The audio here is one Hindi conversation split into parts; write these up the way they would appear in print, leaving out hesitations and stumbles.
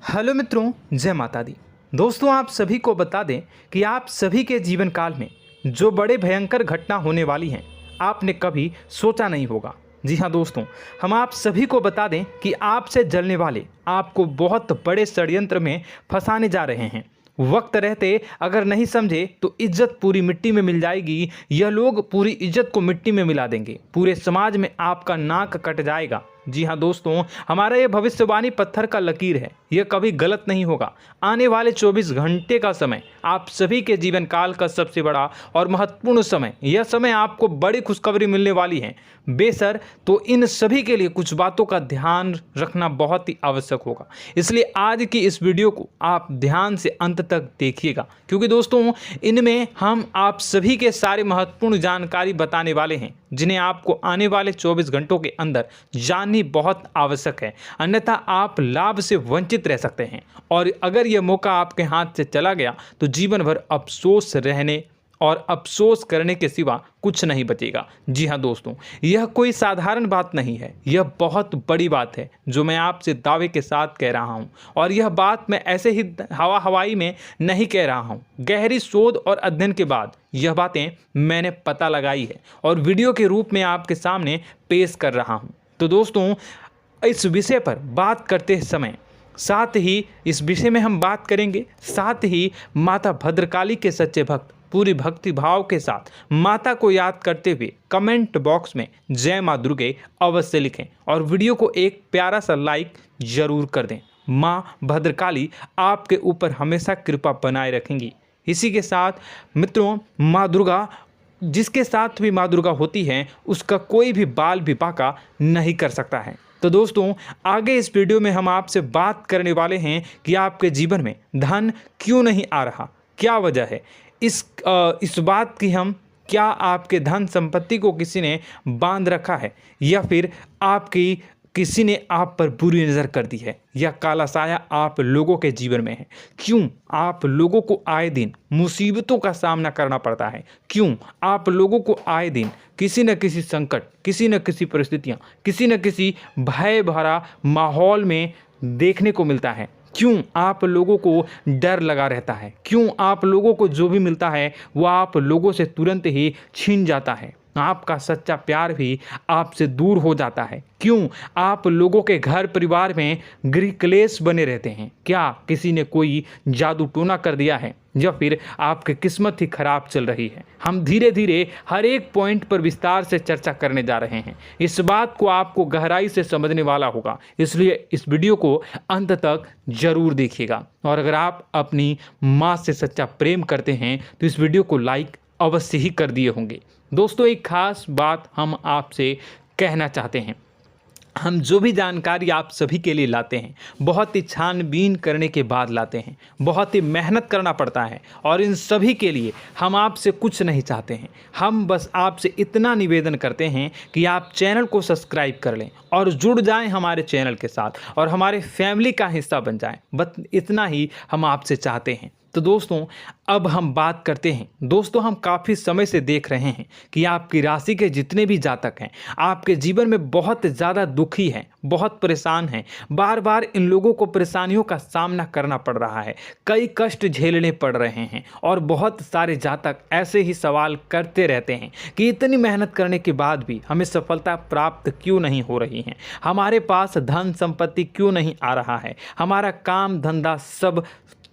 हेलो मित्रों, जय माता दी। दोस्तों, आप सभी को बता दें कि आप सभी के जीवन काल में जो बड़े भयंकर घटना होने वाली हैं, आपने कभी सोचा नहीं होगा। जी हाँ दोस्तों, हम आप सभी को बता दें कि आपसे जलने वाले आपको बहुत बड़े षड्यंत्र में फंसाने जा रहे हैं। वक्त रहते अगर नहीं समझे तो इज्जत पूरी मिट्टी में मिल जाएगी। यह लोग पूरी इज्जत को मिट्टी में मिला देंगे। पूरे समाज में आपका नाक कट जाएगा। जी हाँ दोस्तों, हमारा ये भविष्यवाणी पत्थर का लकीर है, यह कभी गलत नहीं होगा। आने वाले 24 घंटे का समय आप सभी के जीवन काल का सबसे बड़ा और महत्वपूर्ण समय। यह समय आपको बड़ी खुशखबरी मिलने वाली है बेसर, तो इन सभी के लिए कुछ बातों का ध्यान रखना बहुत ही आवश्यक होगा। इसलिए आज की इस वीडियो को आप ध्यान से अंत तक देखिएगा, क्योंकि दोस्तों इनमें हम आप सभी के सारे महत्वपूर्ण जानकारी बताने वाले हैं, जिन्हें आपको आने वाले 24 घंटों के अंदर जाननी बहुत आवश्यक है। अन्यथा आप लाभ से वंचित रह सकते हैं, और अगर यह मौका आपके हाथ से चला गया तो जीवन भर अफसोस रहने और अफसोस करने के सिवा कुछ नहीं बचेगा। जी हाँ दोस्तों, यह कोई साधारण बात नहीं है, यह बहुत बड़ी बात है जो मैं आपसे दावे के साथ कह रहा हूँ। और यह बात मैं ऐसे ही हवाई में नहीं कह रहा हूँ। गहरी शोध और अध्ययन के बाद यह बातें मैंने पता लगाई है और वीडियो के रूप में आपके सामने पेश कर रहा हूँ। तो दोस्तों, इस विषय पर बात करते समय साथ ही इस विषय में हम बात करेंगे, साथ ही माता भद्रकाली के सच्चे भक्त पूरी भक्ति भाव के साथ माता को याद करते हुए कमेंट बॉक्स में जय माँ दुर्गे अवश्य लिखें और वीडियो को एक प्यारा सा लाइक जरूर कर दें। माँ भद्रकाली आपके ऊपर हमेशा कृपा बनाए रखेंगी। इसी के साथ मित्रों, माँ दुर्गा, जिसके साथ भी माँ दुर्गा होती हैं, उसका कोई भी बाल भी बांका नहीं कर सकता है। तो दोस्तों, आगे इस वीडियो में हम आपसे बात करने वाले हैं कि आपके जीवन में धन क्यों नहीं आ रहा, क्या वजह है इस बात की। हम क्या आपके धन संपत्ति को किसी ने बांध रखा है, या फिर आपकी किसी ने आप पर बुरी नज़र कर दी है, या काला साया आप लोगों के जीवन में है। क्यों आप लोगों को आए दिन मुसीबतों का सामना करना पड़ता है, क्यों आप लोगों को आए दिन किसी न किसी संकट, किसी न किसी परिस्थितियाँ, किसी न किसी भय भरा माहौल में देखने को मिलता है, क्यों आप लोगों को डर लगा रहता है, क्यों आप लोगों को जो भी मिलता है वो आप लोगों से तुरंत ही छीन जाता है, आपका सच्चा प्यार भी आपसे दूर हो जाता है, क्यों आप लोगों के घर परिवार में गृह क्लेश बने रहते हैं। क्या किसी ने कोई जादू टोना कर दिया है, या फिर आपकी किस्मत ही खराब चल रही है। हम धीरे धीरे हर एक पॉइंट पर विस्तार से चर्चा करने जा रहे हैं। इस बात को आपको गहराई से समझने वाला होगा, इसलिए इस वीडियो को अंत तक जरूर देखिएगा। और अगर आप अपनी माँ से सच्चा प्रेम करते हैं तो इस वीडियो को लाइक अवश्य ही कर दिए होंगे। दोस्तों, एक खास बात हम आपसे कहना चाहते हैं। हम जो भी जानकारी आप सभी के लिए लाते हैं, बहुत ही छानबीन करने के बाद लाते हैं, बहुत ही मेहनत करना पड़ता है, और इन सभी के लिए हम आपसे कुछ नहीं चाहते हैं। हम बस आपसे इतना निवेदन करते हैं कि आप चैनल को सब्सक्राइब कर लें और जुड़ जाएं हमारे चैनल के साथ और हमारे फैमिली का हिस्सा बन जाएं। बस इतना ही हम आपसे चाहते हैं। तो दोस्तों, अब हम बात करते हैं। दोस्तों, हम काफ़ी समय से देख रहे हैं कि आपकी राशि के जितने भी जातक हैं, आपके जीवन में बहुत ज़्यादा दुखी हैं, बहुत परेशान हैं। बार बार इन लोगों को परेशानियों का सामना करना पड़ रहा है, कई कष्ट झेलने पड़ रहे हैं, और बहुत सारे जातक ऐसे ही सवाल करते रहते हैं कि इतनी मेहनत करने के बाद भी हमें सफलता प्राप्त क्यों नहीं हो रही है, हमारे पास धन संपत्ति क्यों नहीं आ रहा है, हमारा काम धंधा सब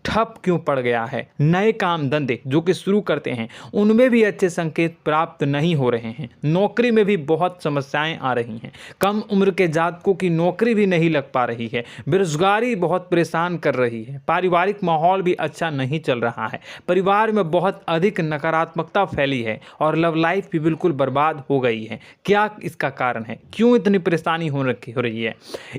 ठप क्यों पड़ गया है, नए काम धंधे जो कि शुरू करते हैं उनमें भी अच्छे संकेत प्राप्त नहीं हो रहे हैं, नौकरी में भी बहुत समस्याएं आ रही हैं, कम उम्र के जातकों की नौकरी भी नहीं लग पा रही है, बेरोजगारी बहुत परेशान कर रही है, पारिवारिक माहौल भी अच्छा नहीं चल रहा है, परिवार में बहुत अधिक नकारात्मकता फैली है, और लव लाइफ भी बिल्कुल बर्बाद हो गई है। क्या इसका कारण है, क्यों इतनी परेशानी हो रही है?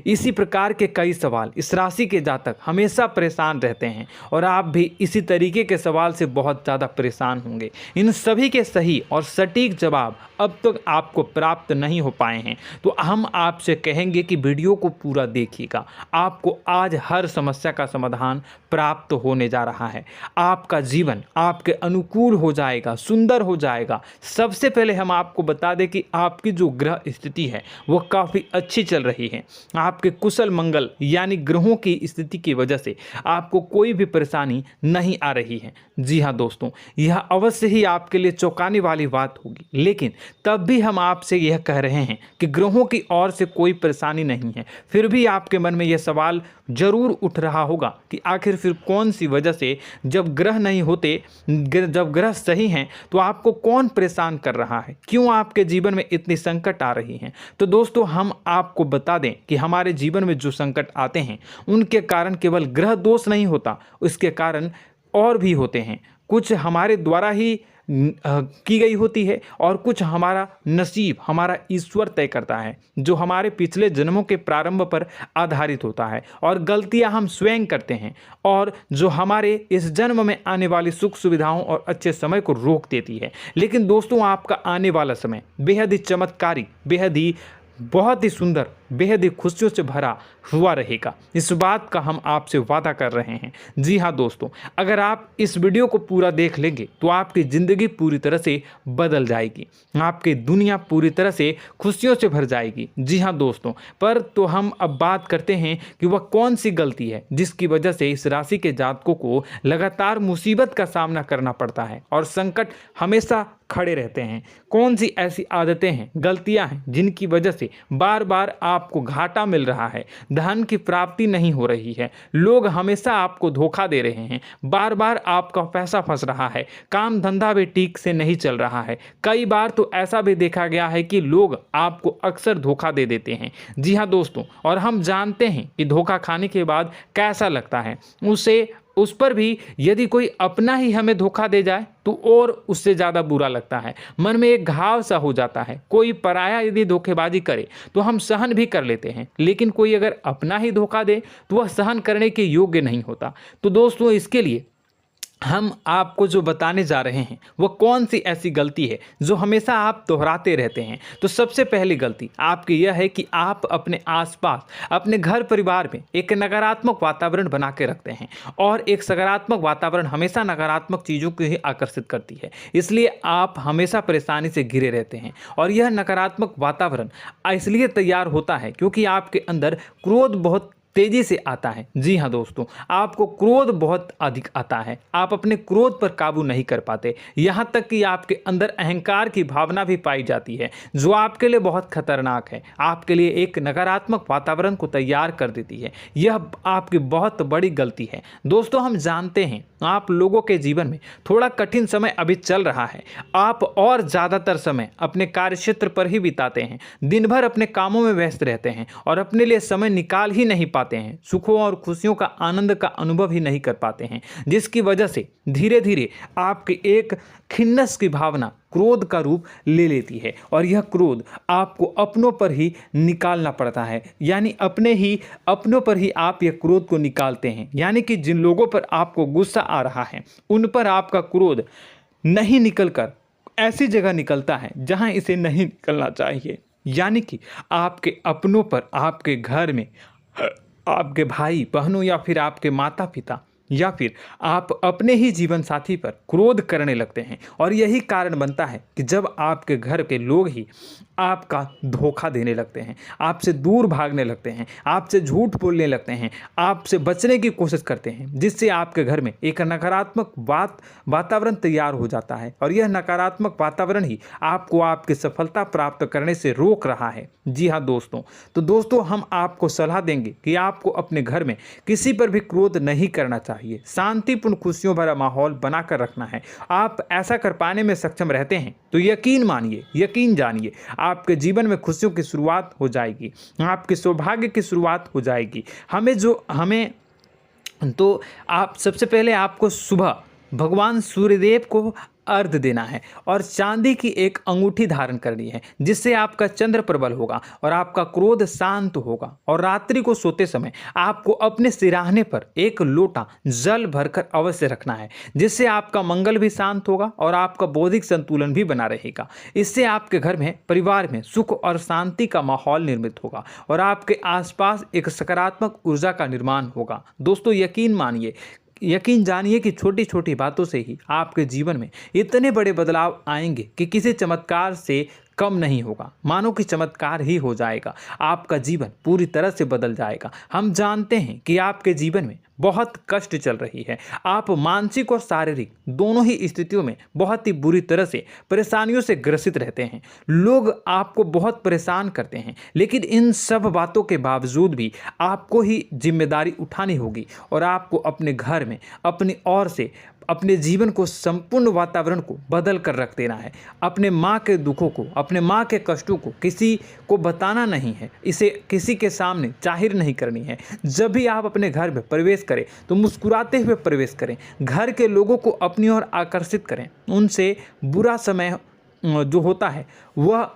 इसी प्रकार के कई सवाल इस राशि के जातक हमेशा परेशान रहते हैं, और आप भी इसी तरीके के सवाल से बहुत ज़्यादा परेशान होंगे। इन सभी के सही और सटीक जवाब अब तक आपको प्राप्त नहीं हो पाए हैं, तो हम आपसे कहेंगे कि वीडियो को पूरा देखिएगा। आपको आज हर समस्या का समाधान प्राप्त होने जा रहा है। आपका जीवन आपके अनुकूल हो जाएगा, सुंदर हो जाएगा। सबसे पहले हम आपको बता दें कि आपकी जो ग्रह स्थिति है वो काफ़ी अच्छी चल रही है। आपके कुशल मंगल यानी ग्रहों की स्थिति की वजह से आपको कोई भी परेशानी नहीं आ रही है। जी हाँ दोस्तों, यह अवश्य ही आपके लिए चौंकाने वाली बात होगी, लेकिन तब भी हम आपसे यह कह रहे हैं कि ग्रहों की ओर से कोई परेशानी नहीं है। फिर भी आपके मन में यह सवाल जरूर उठ रहा होगा कि आखिर फिर कौन सी वजह से, जब ग्रह नहीं होते, जब ग्रह सही हैं, तो आपको कौन परेशान कर रहा है, क्यों आपके जीवन में इतनी संकट आ रही हैं। तो दोस्तों, हम आपको बता दें कि हमारे जीवन में जो संकट आते हैं उनके कारण केवल ग्रह दोष नहीं होता, उसके कारण और भी होते हैं। कुछ हमारे द्वारा ही की गई होती है और कुछ हमारा नसीब, हमारा ईश्वर तय करता है, जो हमारे पिछले जन्मों के प्रारंभ पर आधारित होता है। और गलतियां हम स्वयं करते हैं और जो हमारे इस जन्म में आने वाली सुख सुविधाओं और अच्छे समय को रोक देती है। लेकिन दोस्तों, आपका आने वाला समय बेहद ही चमत्कारी, बेहद ही बहुत ही सुंदर, बेहद ही खुशियों से भरा हुआ रहेगा। इस बात का हम आपसे वादा कर रहे हैं। जी हाँ दोस्तों, अगर आप इस वीडियो को पूरा देख लेंगे तो आपकी ज़िंदगी पूरी तरह से बदल जाएगी, आपकी दुनिया पूरी तरह से खुशियों से भर जाएगी। जी हाँ दोस्तों, पर तो हम अब बात करते हैं कि वह कौन सी गलती है जिसकी वजह से इस राशि के जातकों को लगातार मुसीबत का सामना करना पड़ता है और संकट हमेशा खड़े रहते हैं। कौन सी ऐसी आदतें हैं, गलतियां हैं जिनकी वजह से बार बार आपको घाटा मिल रहा है, धन की प्राप्ति नहीं हो रही है, लोग हमेशा आपको धोखा दे रहे हैं, बार बार आपका पैसा फंस रहा है, काम धंधा भी ठीक से नहीं चल रहा है। कई बार तो ऐसा भी देखा गया है कि लोग आपको अक्सर धोखा दे देते हैं। जी हाँ दोस्तों, और हम जानते हैं कि धोखा खाने के बाद कैसा लगता है। उस पर भी यदि कोई अपना ही हमें धोखा दे जाए तो और उससे ज़्यादा बुरा लगता है, मन में एक घाव सा हो जाता है। कोई पराया यदि धोखेबाजी करे तो हम सहन भी कर लेते हैं, लेकिन कोई अगर अपना ही धोखा दे तो वह सहन करने के योग्य नहीं होता। तो दोस्तों, इसके लिए हम आपको जो बताने जा रहे हैं वो कौन सी ऐसी गलती है जो हमेशा आप दोहराते रहते हैं। तो सबसे पहली गलती आपकी यह है कि आप अपने आसपास, अपने घर परिवार में एक नकारात्मक वातावरण बना के रखते हैं, और एक सकारात्मक वातावरण हमेशा नकारात्मक चीज़ों को ही आकर्षित करती है। इसलिए आप हमेशा परेशानी से घिरे रहते हैं, और यह नकारात्मक वातावरण इसलिए तैयार होता है क्योंकि आपके अंदर क्रोध बहुत तेजी से आता है। जी हाँ दोस्तों, आपको क्रोध बहुत अधिक आता है, आप अपने क्रोध पर काबू नहीं कर पाते, यहाँ तक कि आपके अंदर अहंकार की भावना भी पाई जाती है, जो आपके लिए बहुत खतरनाक है, आपके लिए एक नकारात्मक वातावरण को तैयार कर देती है। यह आपकी बहुत बड़ी गलती है। दोस्तों, हम जानते हैं आप लोगों के जीवन में थोड़ा कठिन समय अभी चल रहा है। आप और ज़्यादातर समय अपने कार्यक्षेत्र पर ही बिताते हैं, दिन भर अपने कामों में व्यस्त रहते हैं और अपने लिए समय निकाल ही नहीं पाते हैं, सुखों और खुशियों का आनंद का अनुभव ही नहीं कर पाते हैं, जिसकी वजह से धीरे धीरे आपकी एक खिन्नस की भावना क्रोध का रूप ले लेती है, और यह क्रोध आपको अपनों पर ही निकालना पड़ता है। यानी अपनों पर ही आप यह क्रोध को निकालते हैं। यानी कि जिन लोगों पर आपको गुस्सा आ रहा है उन पर आपका क्रोध नहीं निकलकर ऐसी जगह निकलता है जहां इसे नहीं निकलना चाहिए। यानी कि आपके अपनों पर, आपके घर में, आपके भाई बहनों या फिर आपके माता पिता या फिर आप अपने ही जीवन साथी पर क्रोध करने लगते हैं, और यही कारण बनता है कि जब आपके घर के लोग ही आपका धोखा देने लगते हैं, आपसे दूर भागने लगते हैं, आपसे झूठ बोलने लगते हैं, आपसे बचने की कोशिश करते हैं, जिससे आपके घर में एक नकारात्मक वातावरण तैयार हो जाता है, और यह नकारात्मक वातावरण ही आपको आपकी सफलता प्राप्त करने से रोक रहा है। जी हाँ दोस्तों, तो दोस्तों, हम आपको सलाह देंगे कि आपको अपने घर में किसी पर भी क्रोध नहीं करना चाहिए, शांतिपूर्ण खुशियों भरा माहौल बनाकर रखना है। आप ऐसा कर पाने में सक्षम रहते हैं तो यकीन मानिए, यकीन जानिए, आपके जीवन में खुशियों की शुरुआत हो जाएगी, आपके सौभाग्य की शुरुआत हो जाएगी। आप सबसे पहले आपको सुबह भगवान सूर्यदेव को अर्घ्य देना है और चांदी की एक अंगूठी धारण करनी है, जिससे आपका चंद्र प्रबल होगा और आपका क्रोध शांत होगा। और रात्रि को सोते समय आपको अपने सिरहाने पर एक लोटा जल भरकर अवश्य रखना है, जिससे आपका मंगल भी शांत होगा और आपका बौद्धिक संतुलन भी बना रहेगा। इससे आपके घर में, परिवार में सुख और शांति का माहौल निर्मित होगा और आपके आसपास एक सकारात्मक ऊर्जा का निर्माण होगा। दोस्तों, यकीन जानिए कि छोटी छोटी बातों से ही आपके जीवन में इतने बड़े बदलाव आएंगे कि किसी चमत्कार से कम नहीं होगा। मानो कि चमत्कार ही हो जाएगा, आपका जीवन पूरी तरह से बदल जाएगा। हम जानते हैं कि आपके जीवन में बहुत कष्ट चल रही है, आप मानसिक और शारीरिक दोनों ही स्थितियों में बहुत ही बुरी तरह से परेशानियों से ग्रसित रहते हैं। लोग आपको बहुत परेशान करते हैं, लेकिन इन सब बातों के बावजूद भी आपको ही जिम्मेदारी उठानी होगी और आपको अपने घर में अपनी ओर से अपने जीवन को, संपूर्ण वातावरण को बदल कर रख देना है। अपने माँ के दुखों को, अपने माँ के कष्टों को किसी को बताना नहीं है, इसे किसी के सामने जाहिर नहीं करनी है। जब भी आप अपने घर में प्रवेश करें तो मुस्कुराते हुए प्रवेश करें, घर के लोगों को अपनी ओर आकर्षित करें। उनसे बुरा समय जो होता है वह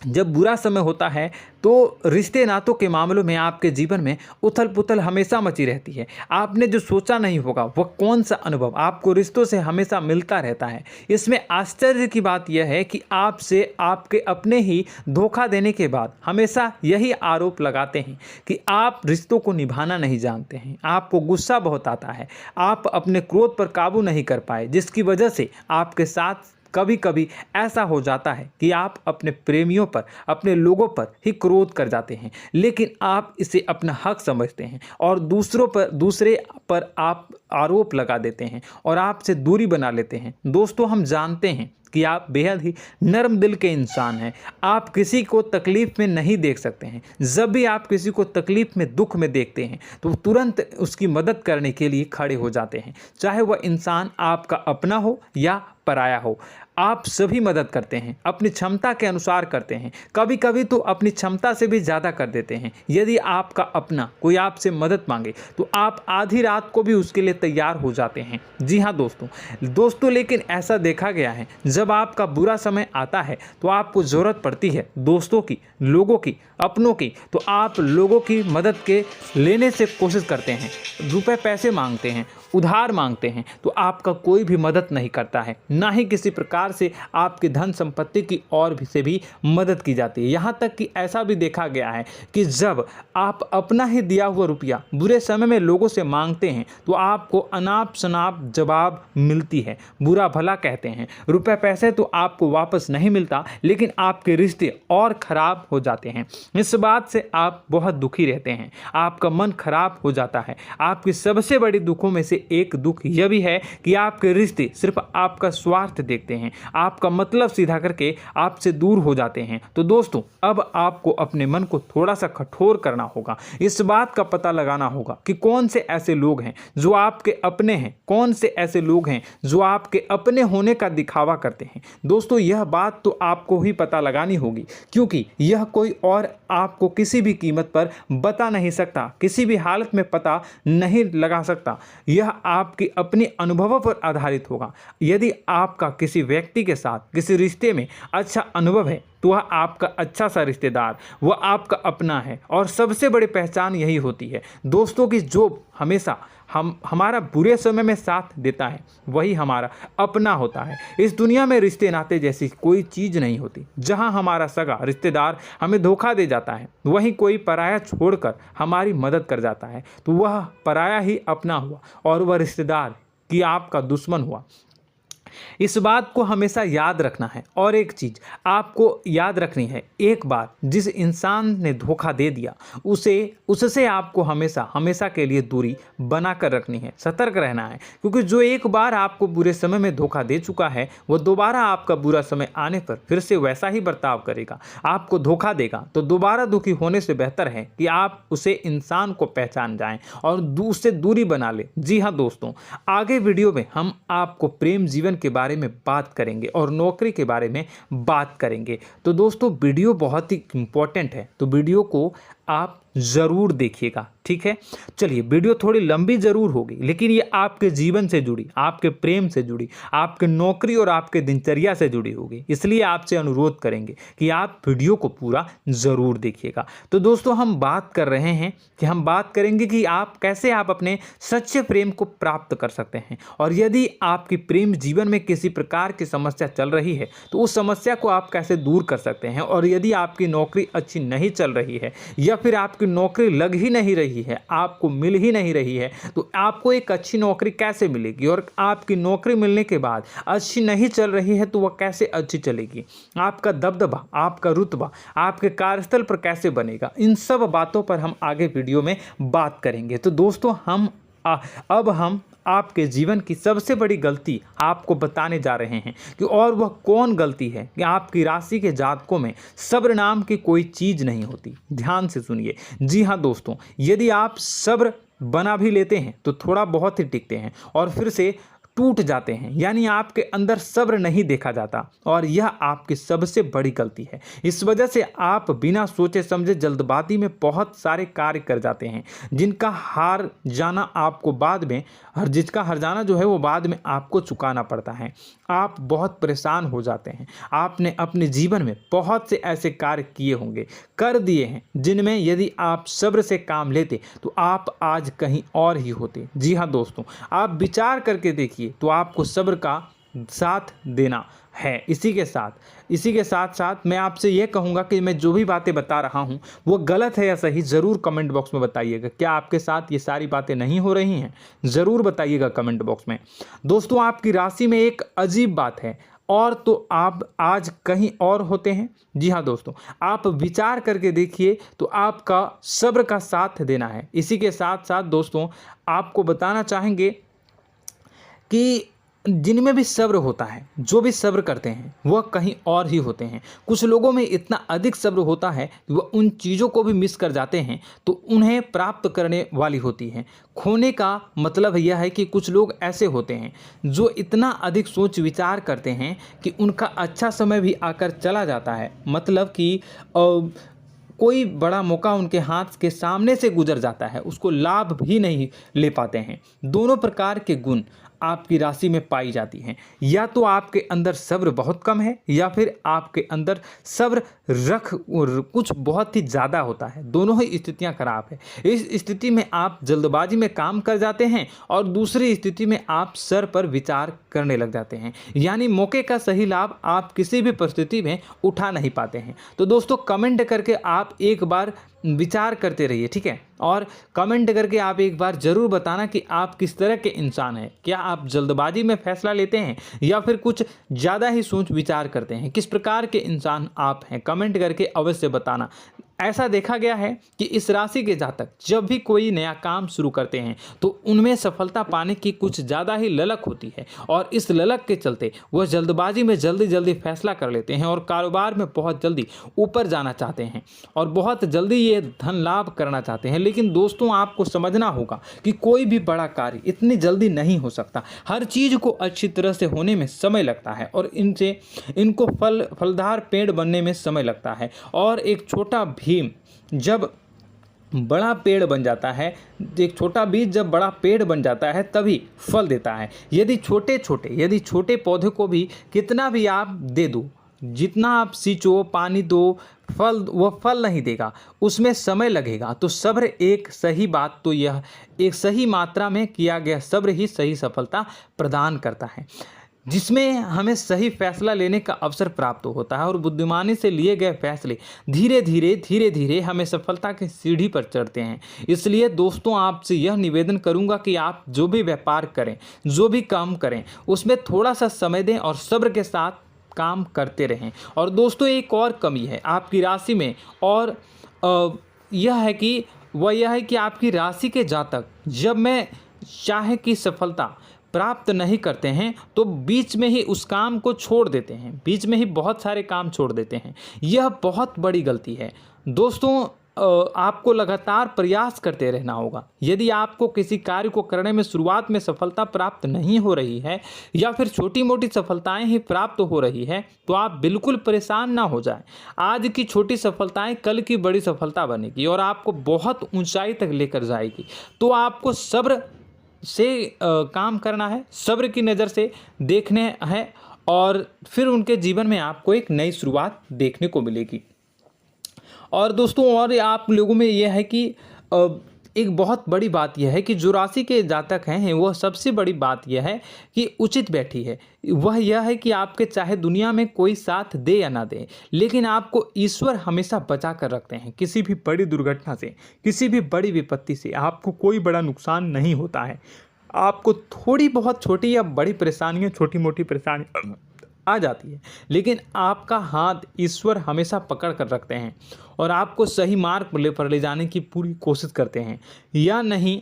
जब बुरा समय होता है तो रिश्ते नातों के मामलों में आपके जीवन में उथल पुथल हमेशा मची रहती है। आपने जो सोचा नहीं होगा वह कौन सा अनुभव आपको रिश्तों से हमेशा मिलता रहता है। इसमें आश्चर्य की बात यह है कि आपसे आपके अपने ही धोखा देने के बाद हमेशा यही आरोप लगाते हैं कि आप रिश्तों को निभाना नहीं जानते हैं, आपको गुस्सा बहुत आता है, आप अपने क्रोध पर काबू नहीं कर पाए, जिसकी वजह से आपके साथ कभी कभी ऐसा हो जाता है कि आप अपने प्रेमियों पर, अपने लोगों पर ही क्रोध कर जाते हैं, लेकिन आप इसे अपना हक समझते हैं और दूसरे पर आप आरोप लगा देते हैं और आपसे दूरी बना लेते हैं। दोस्तों, हम जानते हैं कि आप बेहद ही नर्म दिल के इंसान हैं। आप किसी को तकलीफ में नहीं देख सकते हैं। जब भी आप किसी को तकलीफ में, दुख में देखते हैं तो तुरंत उसकी मदद करने के लिए खड़े हो जाते हैं, चाहे वह इंसान आपका अपना हो या पराया हो। आप सभी मदद करते हैं, अपनी क्षमता के अनुसार करते हैं, कभी कभी तो अपनी क्षमता से भी ज़्यादा कर देते हैं। यदि आपका अपना कोई आपसे मदद मांगे तो आप आधी रात को भी उसके लिए तैयार हो जाते हैं। जी हाँ दोस्तों, लेकिन ऐसा देखा गया है, जब आपका बुरा समय आता है तो आपको ज़रूरत पड़ती है दोस्तों की, लोगों की, अपनों की, तो आप लोगों की मदद के लेने से कोशिश करते हैं, रुपए पैसे मांगते हैं, उधार मांगते हैं, तो आपका कोई भी मदद नहीं करता है, ना ही किसी प्रकार से आपकी धन संपत्ति की ओर से भी मदद की जाती है। यहाँ तक कि ऐसा भी देखा गया है कि जब आप अपना ही दिया हुआ रुपया बुरे समय में लोगों से मांगते हैं तो आपको अनाप शनाप जवाब मिलती है, बुरा भला कहते हैं। रुपए पैसे तो आपको वापस नहीं मिलता, लेकिन आपके रिश्ते और खराब हो जाते हैं। इस बात से आप बहुत दुखी रहते हैं, आपका मन खराब हो जाता है। आपकी सबसे बड़ी दुखों में से एक दुख यह भी है कि आपके रिश्ते सिर्फ आपका स्वार्थ देखते हैं, आपका मतलब सीधा करके आपसे दूर हो जाते हैं। तो दोस्तों, अब आपको अपने मन को थोड़ा सा कठोर करना होगा, इस बात का पता लगाना होगा कि कौन से ऐसे लोग हैं जो आपके अपने हैं, कौन से ऐसे लोग हैं जो आपके अपने होने का दिखावा करते हैं। दोस्तों, यह बात तो आपको ही पता लगानी होगी, क्योंकि यह कोई और आपको किसी भी कीमत पर बता नहीं सकता, किसी भी हालत में पता नहीं लगा सकता। यह आपके अपने अनुभवों पर आधारित होगा। यदि आपका किसी व्यक्ति के साथ किसी रिश्ते में अच्छा अनुभव है तो वह आपका अच्छा सा रिश्तेदार, वह आपका अपना है। और सबसे बड़ी पहचान यही होती है दोस्तों की जो हमेशा हमारा बुरे समय में साथ देता है वही हमारा अपना होता है। इस दुनिया में रिश्ते नाते जैसी कोई चीज़ नहीं होती। जहां हमारा सगा रिश्तेदार हमें धोखा दे जाता है, वहीं कोई पराया छोड़कर हमारी मदद कर जाता है, तो वह पराया ही अपना हुआ और वह रिश्तेदार की आपका दुश्मन हुआ। इस बात को हमेशा याद रखना है। और एक चीज़ आपको याद रखनी है, एक बार जिस इंसान ने धोखा दे दिया उससे आपको हमेशा के लिए दूरी बना कर रखनी है, सतर्क रहना है। क्योंकि जो एक बार आपको बुरे समय में धोखा दे चुका है वो दोबारा आपका बुरा समय आने पर फिर से वैसा ही बर्ताव करेगा, आपको धोखा देगा। तो दोबारा दुखी होने से बेहतर है कि आप उसे इंसान को पहचान जाएं और उससे दूरी बना लें। जी हाँ दोस्तों, आगे वीडियो में हम आपको प्रेम जीवन के बारे में बात करेंगे और नौकरी के बारे में बात करेंगे। तो दोस्तों, वीडियो बहुत ही इम्पोर्टेंट है, तो वीडियो को आप ज़रूर देखिएगा, ठीक है। चलिए, वीडियो थोड़ी लंबी ज़रूर होगी, लेकिन ये आपके जीवन से जुड़ी, आपके प्रेम से जुड़ी, आपके नौकरी और आपके दिनचर्या से जुड़ी होगी, इसलिए आपसे अनुरोध करेंगे कि आप वीडियो को पूरा ज़रूर देखिएगा। तो दोस्तों, हम बात कर रहे हैं कि हम बात करेंगे कि आप कैसे आप अपने सच्चे प्रेम को प्राप्त कर सकते हैं, और यदि आपकी प्रेम जीवन में किसी प्रकार की समस्या चल रही है तो उस समस्या को आप कैसे दूर कर सकते हैं, और यदि आपकी नौकरी अच्छी नहीं चल रही है या फिर आपकी नौकरी लग ही नहीं रही है, आपको मिल ही नहीं रही है, तो आपको एक अच्छी नौकरी कैसे मिलेगी, और आपकी नौकरी मिलने के बाद अच्छी नहीं चल रही है तो वह कैसे अच्छी चलेगी, आपका दबदबा, आपका रुतबा आपके कार्यस्थल पर कैसे बनेगा, इन सब बातों पर हम आगे वीडियो में बात करेंगे। तो दोस्तों, अब हम आपके जीवन की सबसे बड़ी गलती आपको बताने जा रहे हैं कि और वह कौन गलती है कि आपकी राशि के जातकों में सब्र नाम की कोई चीज़ नहीं होती। ध्यान से सुनिए। जी हाँ दोस्तों, यदि आप सब्र बना भी लेते हैं तो थोड़ा बहुत ही टिकते हैं और फिर से टूट जाते हैं, यानी आपके अंदर सब्र नहीं देखा जाता, और यह आपकी सबसे बड़ी गलती है। इस वजह से आप बिना सोचे समझे जल्दबाजी में बहुत सारे कार्य कर जाते हैं, जिसका हार जाना जो है वो बाद में आपको चुकाना पड़ता है। आप बहुत परेशान हो जाते हैं। आपने अपने जीवन में बहुत से ऐसे कार्य किए होंगे, कर दिए हैं, जिनमें यदि आप सब्र से काम लेते तो आप आज कहीं और ही होते। जी हाँ दोस्तों, आप विचार करके देखिए तो आपको सब्र का साथ देना है। इसी के साथ साथ मैं आपसे यह कहूँगा कि मैं जो भी बातें बता रहा हूँ वो गलत है या सही, ज़रूर कमेंट बॉक्स में बताइएगा। क्या आपके साथ ये सारी बातें नहीं हो रही हैं? ज़रूर बताइएगा कमेंट बॉक्स में। दोस्तों, आपकी राशि में एक अजीब बात है, और तो आप आज कहीं और होते हैं। जी हाँ दोस्तों, आप विचार करके देखिए तो आपका सब्र का साथ देना है। इसी के साथ साथ दोस्तों, आपको बताना चाहेंगे कि जिनमें भी सब्र होता है, जो भी सब्र करते हैं वह कहीं और ही होते हैं। कुछ लोगों में इतना अधिक सब्र होता है कि वह उन चीज़ों को भी मिस कर जाते हैं तो उन्हें प्राप्त करने वाली होती हैं। खोने का मतलब यह है कि कुछ लोग ऐसे होते हैं जो इतना अधिक सोच विचार करते हैं कि उनका अच्छा समय भी आकर चला जाता है, मतलब कि कोई बड़ा मौका उनके हाथ के सामने से गुजर जाता है, उसको लाभ भी नहीं ले पाते हैं। दोनों प्रकार के गुण आपकी राशि में पाई जाती हैं। या तो आपके अंदर सब्र बहुत कम है, या फिर आपके अंदर सब्र कुछ बहुत ही ज़्यादा होता है। दोनों ही स्थितियां खराब है। इस स्थिति में आप जल्दबाजी में काम कर जाते हैं, और दूसरी स्थिति में आप सर पर विचार करने लग जाते हैं, यानी मौके का सही लाभ आप किसी भी परिस्थिति में उठा नहीं पाते हैं। तो दोस्तों, कमेंट करके आप एक बार विचार करते रहिए, ठीक है, और कमेंट करके आप एक बार ज़रूर बताना कि आप किस तरह के इंसान हैं। क्या आप जल्दबाजी में फैसला लेते हैं या फिर कुछ ज़्यादा ही सोच विचार करते हैं? किस प्रकार के इंसान आप हैं, कमेंट करके अवश्य बताना। ऐसा देखा गया है कि इस राशि के जातक जब भी कोई नया काम शुरू करते हैं तो उनमें सफलता पाने की कुछ ज़्यादा ही ललक होती है, और इस ललक के चलते वह जल्दबाजी में जल्दी फैसला कर लेते हैं और कारोबार में बहुत जल्दी ऊपर जाना चाहते हैं और बहुत जल्दी ये धन लाभ करना चाहते हैं। लेकिन दोस्तों, आपको समझना होगा कि कोई भी बड़ा कार्य इतनी जल्दी नहीं हो सकता। हर चीज़ को अच्छी तरह से होने में समय लगता है, और इनको फलदार पेड़ बनने में समय लगता है। और एक छोटा भीम जब बड़ा पेड़ बन जाता है, एक छोटा बीज जब बड़ा पेड़ बन जाता है तभी फल देता है। यदि छोटे पौधे को भी कितना भी आप दे दो, जितना आप सींचो, पानी दो, वह फल नहीं देगा, उसमें समय लगेगा। तो सब्र एक सही बात, तो यह एक सही मात्रा में किया गया सब्र ही सही सफलता प्रदान करता है, जिसमें हमें सही फैसला लेने का अवसर प्राप्त होता है, और बुद्धिमानी से लिए गए फैसले धीरे धीरे हमें सफलता की सीढ़ी पर चढ़ते हैं। इसलिए दोस्तों, आपसे यह निवेदन करूंगा कि आप जो भी व्यापार करें, जो भी काम करें, उसमें थोड़ा सा समय दें और सब्र के साथ काम करते रहें। और दोस्तों, एक और कमी है आपकी राशि में, और यह है कि आपकी राशि के जातक जब मैं चाहे कि सफलता प्राप्त नहीं करते हैं तो बीच में ही उस काम को छोड़ देते हैं, बीच में ही बहुत सारे काम छोड़ देते हैं। यह बहुत बड़ी गलती है दोस्तों। आपको लगातार प्रयास करते रहना होगा। यदि आपको किसी कार्य को करने में शुरुआत में सफलता प्राप्त नहीं हो रही है या फिर छोटी मोटी सफलताएं ही प्राप्त हो रही है तो आप बिल्कुल परेशान ना हो जाएं। आज की छोटी सफलताएं कल की बड़ी सफलता बनेगी और आपको बहुत ऊंचाई तक लेकर जाएगी। तो आपको सब्र से काम करना है, सब्र की नज़र से देखने हैं और फिर उनके जीवन में आपको एक नई शुरुआत देखने को मिलेगी। और दोस्तों और आप लोगों में यह है कि एक बहुत बड़ी बात यह है कि जो राशि के जातक हैं वह सबसे बड़ी बात यह है कि उचित बैठी है। वह यह है कि आपके चाहे दुनिया में कोई साथ दे या ना दे, लेकिन आपको ईश्वर हमेशा बचा कर रखते हैं। किसी भी बड़ी दुर्घटना से, किसी भी बड़ी विपत्ति से आपको कोई बड़ा नुकसान नहीं होता है। आपको थोड़ी बहुत छोटी या बड़ी परेशानियाँ, छोटी मोटी परेशानी आ जाती है, लेकिन आपका हाथ ईश्वर हमेशा पकड़ कर रखते हैं और आपको सही मार्ग पर ले जाने की पूरी कोशिश करते हैं। या नहीं,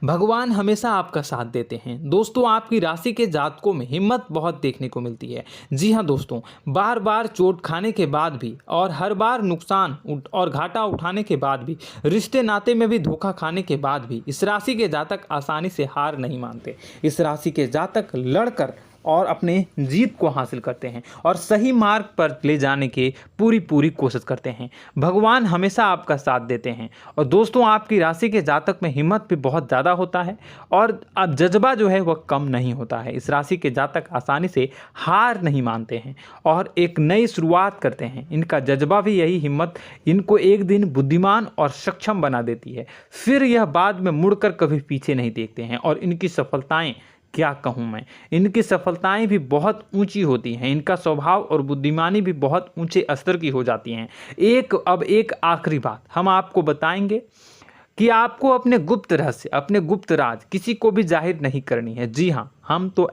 भगवान हमेशा आपका साथ देते हैं। दोस्तों आपकी राशि के जातकों में हिम्मत बहुत देखने को मिलती है। जी हाँ दोस्तों, बार बार चोट खाने के बाद भी और हर बार नुकसान और घाटा उठाने के बाद भी, रिश्ते नाते में भी धोखा खाने के बाद भी इस राशि के जातक आसानी से हार नहीं मानते। इस राशि के जातक लड़कर और अपने जीत को हासिल करते हैं और सही मार्ग पर ले जाने की पूरी कोशिश करते हैं। भगवान हमेशा आपका साथ देते हैं। और दोस्तों आपकी राशि के जातक में हिम्मत भी बहुत ज़्यादा होता है और अब जज्बा जो है वह कम नहीं होता है। इस राशि के जातक आसानी से हार नहीं मानते हैं और एक नई शुरुआत करते हैं। इनका जज्बा भी, यही हिम्मत इनको एक दिन बुद्धिमान और सक्षम बना देती है। फिर यह बाद में मुड़कर कभी पीछे नहीं देखते हैं और इनकी सफलताएं, क्या कहूँ मैं, इनकी सफलताएं भी बहुत ऊंची होती हैं। इनका स्वभाव और बुद्धिमानी भी बहुत ऊंचे स्तर की हो जाती हैं। अब एक आखिरी बात हम आपको बताएंगे कि आपको अपने गुप्त रहस्य, अपने गुप्त राज किसी को भी जाहिर नहीं करनी है। जी हाँ, हम तो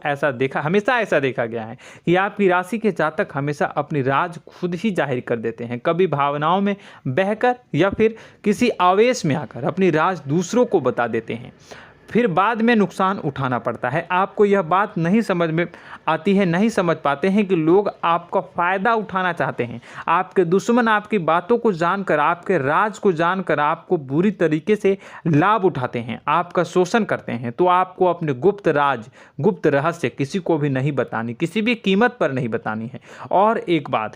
हमेशा ऐसा देखा गया है कि आपकी राशि के जातक हमेशा अपनी राज खुद ही जाहिर कर देते हैं। कभी भावनाओं में बहकर या फिर किसी आवेश में आकर अपनी राज दूसरों को बता देते हैं, फिर बाद में नुकसान उठाना पड़ता है। आपको यह बात नहीं समझ में आती है, नहीं समझ पाते हैं कि लोग आपका फ़ायदा उठाना चाहते हैं। आपके दुश्मन आपकी बातों को जानकर, आपके राज को जानकर आपको बुरी तरीके से लाभ उठाते हैं, आपका शोषण करते हैं। तो आपको अपने गुप्त राज, गुप्त रहस्य किसी को भी नहीं बतानी, किसी भी कीमत पर नहीं बतानी है। और एक बात,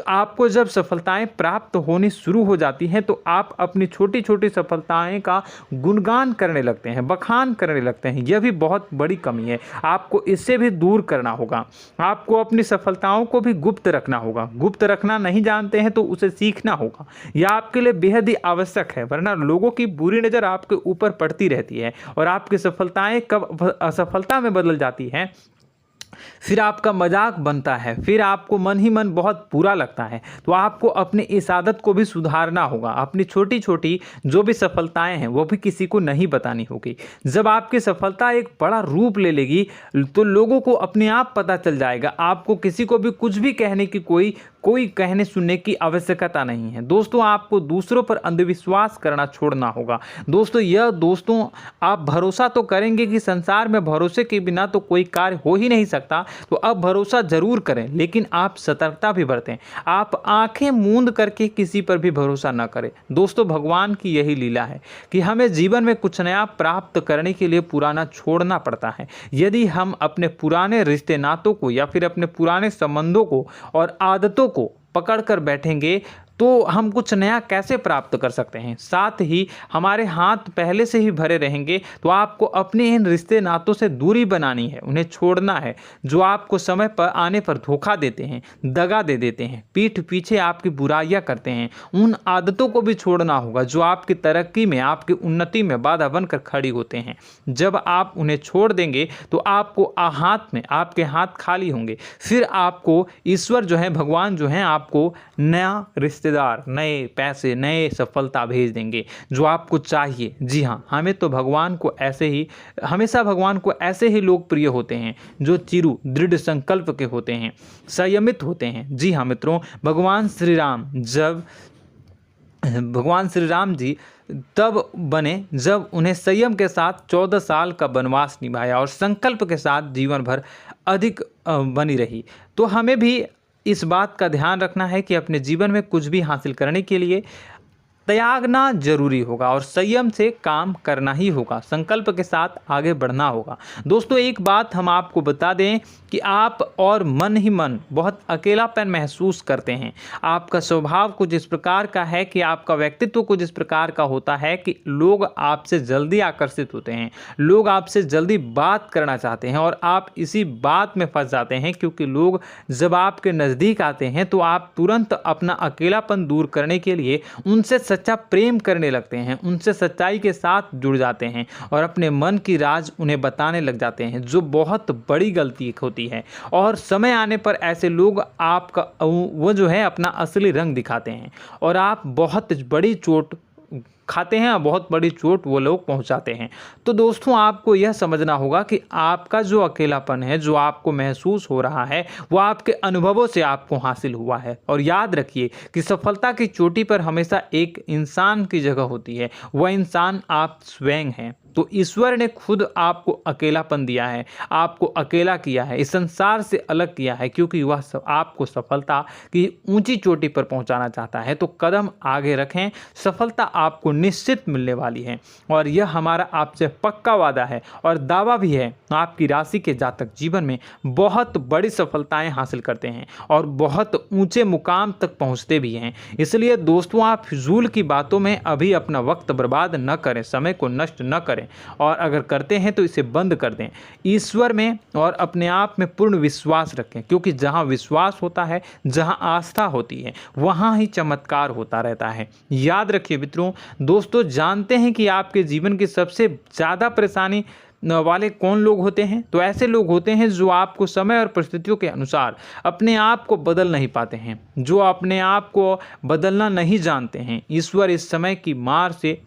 आपको जब सफलताएं प्राप्त होनी शुरू हो जाती हैं तो आप अपनी छोटी छोटी सफलताएं का गुणगान करने लगते हैं, बखान करने लगते हैं। यह भी बहुत बड़ी कमी है, आपको इससे भी दूर करना होगा। आपको अपनी सफलताओं को भी गुप्त रखना होगा। गुप्त रखना नहीं जानते हैं तो उसे सीखना होगा। यह आपके लिए बेहद ही आवश्यक है, वरना लोगों की बुरी नज़र आपके ऊपर पड़ती रहती है और आपकी सफलताएं कब असफलता में बदल जाती हैं, फिर आपका मजाक बनता है, फिर आपको मन ही मन बहुत बुरा लगता है। तो आपको अपनी इस आदत को भी सुधारना होगा। अपनी छोटी छोटी जो भी सफलताएं हैं वो भी किसी को नहीं बतानी होगी। जब आपकी सफलता एक बड़ा रूप ले लेगी तो लोगों को अपने आप पता चल जाएगा। आपको किसी को भी कुछ भी कहने की कोई कहने सुनने की आवश्यकता नहीं है। दोस्तों आपको दूसरों पर अंधविश्वास करना छोड़ना होगा। दोस्तों आप भरोसा तो करेंगे कि संसार में भरोसे के बिना तो कोई कार्य हो ही नहीं सकता, तो अब भरोसा जरूर करें, लेकिन आप सतर्कता भी बरतें। आप आंखें मूंद करके किसी पर भी भरोसा न करें। दोस्तों भगवान की यही लीला है कि हमें जीवन में कुछ नया प्राप्त करने के लिए पुराना छोड़ना पड़ता है। यदि हम अपने पुराने रिश्ते नातों को या फिर अपने पुराने संबंधों को और आदतों को पकड़ कर बैठेंगे तो हम कुछ नया कैसे प्राप्त कर सकते हैं। साथ ही हमारे हाथ पहले से ही भरे रहेंगे। तो आपको अपने इन रिश्ते नातों से दूरी बनानी है, उन्हें छोड़ना है जो आपको समय पर आने पर धोखा देते हैं, दगा दे देते हैं, पीठ पीछे आपकी बुराइयां करते हैं। उन आदतों को भी छोड़ना होगा जो आपकी तरक्की में, आपकी उन्नति में बाधा बनकर खड़ी होते हैं। जब आप उन्हें छोड़ देंगे तो आपके हाथ खाली होंगे। फिर आपको ईश्वर जो है, भगवान जो है, आपको नया रिश्तेदार, नए पैसे, नए सफलता भेज देंगे जो आपको चाहिए। जी हाँ, हमेशा भगवान को ऐसे ही लोग प्रिय होते हैं जो चिरु दृढ़ संकल्प के होते हैं, संयमित होते हैं। जी हाँ मित्रों, भगवान श्री राम जी तब बने जब उन्हें संयम के साथ 14 साल का वनवास निभाया और संकल्प के साथ जीवन भर अधिक बनी रही। तो हमें भी इस बात का ध्यान रखना है कि अपने जीवन में कुछ भी हासिल करने के लिए त्यागना जरूरी होगा और संयम से काम करना ही होगा, संकल्प के साथ आगे बढ़ना होगा। दोस्तों एक बात हम आपको बता दें कि आप और मन ही मन बहुत अकेलापन महसूस करते हैं। आपका स्वभाव कुछ इस प्रकार का है कि आपका व्यक्तित्व कुछ इस प्रकार का होता है कि लोग आपसे जल्दी आकर्षित होते हैं, लोग आपसे जल्दी बात करना चाहते हैं और आप इसी बात में फंस जाते हैं, क्योंकि लोग जब आपके नज़दीक आते हैं तो आप तुरंत अपना अकेलापन दूर करने के लिए उनसे सच्चा प्रेम करने लगते हैं, उनसे सच्चाई के साथ जुड़ जाते हैं और अपने मन की राज उन्हें बताने लग जाते हैं, जो बहुत बड़ी गलती होती है। और समय आने पर ऐसे लोग आपका वो जो है अपना असली रंग दिखाते हैं और आप बहुत बड़ी चोट खाते हैं, बहुत बड़ी चोट वो लोग पहुंचाते हैं। तो दोस्तों आपको यह समझना होगा कि आपका जो अकेलापन है, जो आपको महसूस हो रहा है, वो आपके अनुभवों से आपको हासिल हुआ है। और याद रखिए कि सफलता की चोटी पर हमेशा एक इंसान की जगह होती है, वह इंसान आप स्वयं हैं। तो ईश्वर ने खुद आपको अकेलापन दिया है, आपको अकेला किया है, इस संसार से अलग किया है, क्योंकि वह आपको सफलता की ऊंची चोटी पर पहुंचाना चाहता है। तो कदम आगे रखें, सफलता आपको निश्चित मिलने वाली है और यह हमारा आपसे पक्का वादा है और दावा भी है। आपकी राशि के जातक जीवन में बहुत बड़ी सफलताएं हासिल करते हैं और बहुत ऊंचे मुकाम तक पहुंचते भी हैं। इसलिए दोस्तों आप फिजूल की बातों में अभी अपना वक्त बर्बाद न करें, समय को नष्ट न करें और अगर करते हैं तो इसे बंद कर दें। ईश्वर में और अपने आप में पूर्ण विश्वास रखें, क्योंकि जहां विश्वास होता है, जहां आस्था होती है, वहां ही चमत्कार होता रहता है। याद रखिए मित्रों, दोस्तों जानते हैं कि आपके जीवन की सबसे ज़्यादा परेशानी वाले कौन लोग होते हैं? तो ऐसे लोग होते हैं जो आपको समय और परिस्थितियों के अनुसार अपने आप को बदल नहीं पाते हैं, जो अपने आप को बदलना नहीं जानते हैं। ईश्वर इस समय की मार से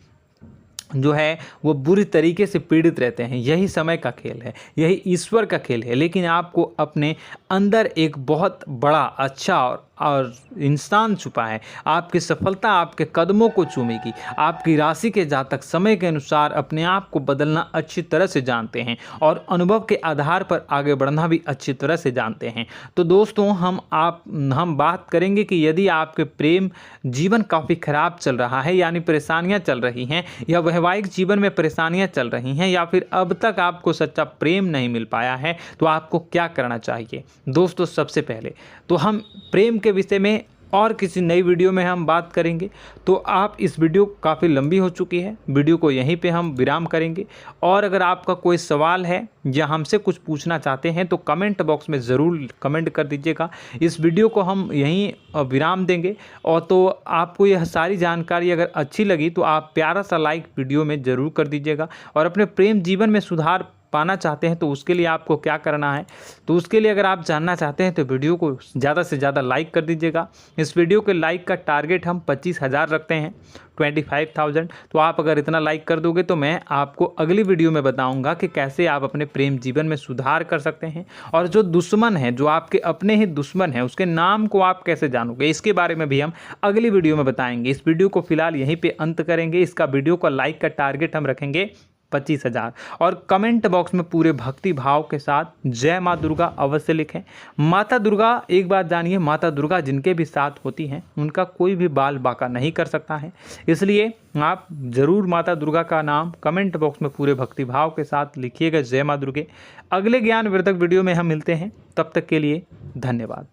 जो है वो बुरी तरीके से पीड़ित रहते हैं। यही समय का खेल है, यही ईश्वर का खेल है। लेकिन आपको अपने अंदर एक बहुत बड़ा अच्छा और इंसान छुपा है। आपकी सफलता आपके कदमों को चूमेगी। आपकी राशि के जातक समय के अनुसार अपने आप को बदलना अच्छी तरह से जानते हैं और अनुभव के आधार पर आगे बढ़ना भी अच्छी तरह से जानते हैं। तो दोस्तों हम बात करेंगे कि यदि आपके प्रेम जीवन काफ़ी खराब चल रहा है, यानी परेशानियां चल रही हैं, या वैवाहिक जीवन में परेशानियां चल रही हैं, या फिर अब तक आपको सच्चा प्रेम नहीं मिल पाया है, तो आपको क्या करना चाहिए। दोस्तों सबसे पहले तो हम प्रेम के विषय में और किसी नई वीडियो में हम बात करेंगे। तो आप इस वीडियो काफ़ी लंबी हो चुकी है, वीडियो को यहीं पे हम विराम करेंगे। और अगर आपका कोई सवाल है या हमसे कुछ पूछना चाहते हैं तो कमेंट बॉक्स में ज़रूर कमेंट कर दीजिएगा। इस वीडियो को हम यहीं विराम देंगे। और तो आपको यह सारी जानकारी अगर अच्छी लगी तो आप प्यारा सा लाइक वीडियो में ज़रूर कर दीजिएगा। और अपने प्रेम जीवन में सुधार पाना चाहते हैं तो उसके लिए आपको क्या करना है, तो उसके लिए अगर आप जानना चाहते हैं तो वीडियो को ज़्यादा से ज़्यादा लाइक कर दीजिएगा। इस वीडियो के लाइक का टारगेट हम 25,000 रखते हैं, 25,000। तो आप अगर इतना लाइक कर दोगे तो मैं आपको अगली वीडियो में बताऊंगा कि कैसे आप अपने प्रेम जीवन में सुधार कर सकते हैं। और जो दुश्मन है, जो आपके अपने ही दुश्मन है, उसके नाम को आप कैसे जानोगे, इसके बारे में भी हम अगली वीडियो में बताएंगे। इस वीडियो को फिलहाल यहीं पर अंत करेंगे। इसका वीडियो का लाइक का टारगेट हम रखेंगे 25,000। और कमेंट बॉक्स में पूरे भक्ति भाव के साथ जय माँ दुर्गा अवश्य लिखें। माता दुर्गा, एक बात जानिए, माता दुर्गा जिनके भी साथ होती हैं उनका कोई भी बाल बांका नहीं कर सकता है। इसलिए आप ज़रूर माता दुर्गा का नाम कमेंट बॉक्स में पूरे भक्ति भाव के साथ लिखिएगा, जय माँ दुर्गे। अगले ज्ञानवर्धक वीडियो में हम मिलते हैं, तब तक के लिए धन्यवाद।